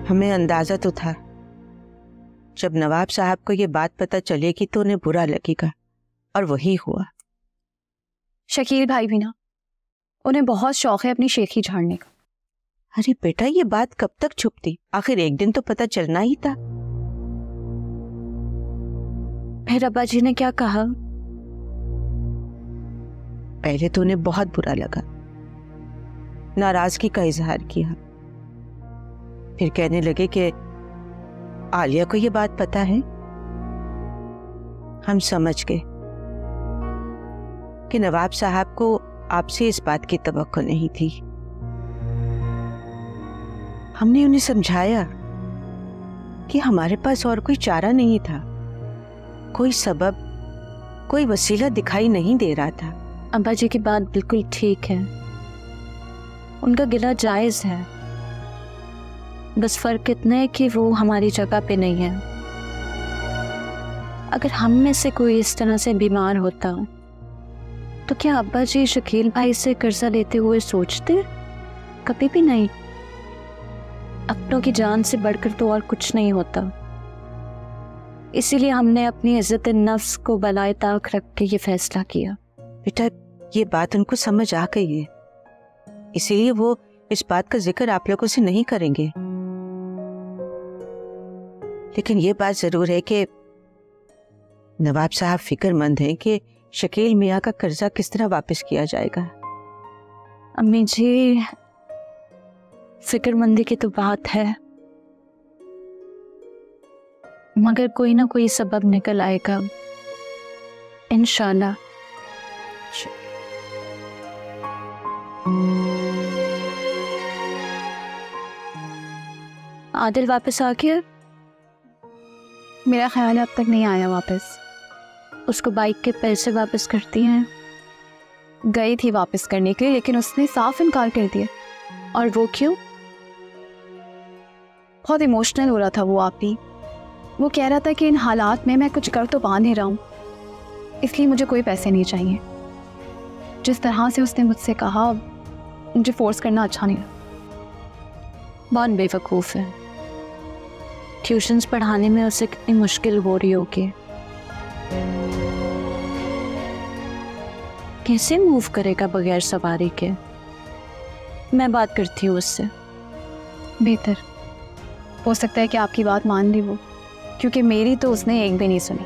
हमें अंदाजा तो था जब नवाब साहब को ये बात पता चलेगी तो उन्हें बुरा लगेगा, और वही हुआ। शकील भाई भी ना, उन्हें बहुत शौक है अपनी शेखी झाड़ने का। अरे बेटा, ये बात कब तक छुपती? आखिर एक दिन तो पता चलना ही था। फिर अब्बा जी ने क्या कहा? पहले तो उन्हें बहुत बुरा लगा, नाराजगी का इजहार किया। फिर कहने लगे कि आलिया को ये बात पता है। हम समझ गए कि नवाब साहब को आपसे इस बात की तवक्को नहीं थी। हमने उन्हें समझाया कि हमारे पास और कोई चारा नहीं था, कोई सबब, कोई वसीला दिखाई नहीं दे रहा था। अब्बा जी की बात बिल्कुल ठीक है, उनका गिला जायज है, बस फर्क इतना है कि वो हमारी जगह पे नहीं है। अगर हम में से कोई इस तरह से बीमार होता तो क्या अब्बा जी शकील भाई से कर्जा लेते हुए सोचते? कभी भी नहीं। अपनों की जान से बढ़कर तो और कुछ नहीं होता। इसीलिए हमने अपनी इज्जत नफ्स को बलाए ताक रख के ये फैसला किया। बेटा, ये बात उनको समझ आ गई है, इसीलिए वो इस बात का जिक्र आप लोगों से नहीं करेंगे। लेकिन ये बात जरूर है कि नवाब साहब फिक्रमंद हैं कि शकील मियाँ का कर्जा किस तरह वापस किया जाएगा। अम्मी जी, फिक्रमंदी की तो बात है, मगर कोई ना कोई सबब निकल आएगा इंशाल्लाह। आदिल वापस आ गया? मेरा ख्याल है अब तक नहीं आया वापस। उसको बाइक के पैसे वापस करती हैं? गई थी वापस करने के लिए, लेकिन उसने साफ इनकार कर दिया। और वो क्यों? बहुत इमोशनल हो रहा था वो आप ही। वो कह रहा था कि इन हालात में मैं कुछ कर तो पा नहीं रहा हूँ, इसलिए मुझे कोई पैसे नहीं चाहिए। जिस तरह से उसने मुझसे कहा, मुझे फोर्स करना अच्छा नहीं लगा। बहुत बेवकूफ़ है। ट्यूशन्स पढ़ाने में उसे कितनी मुश्किल हो रही होगी। कैसे मूव करेगा बगैर सवारी के? मैं बात करती हूँ उससे। बेहतर हो सकता है कि आपकी बात मान ली वो, क्योंकि मेरी तो उसने एक भी नहीं सुनी।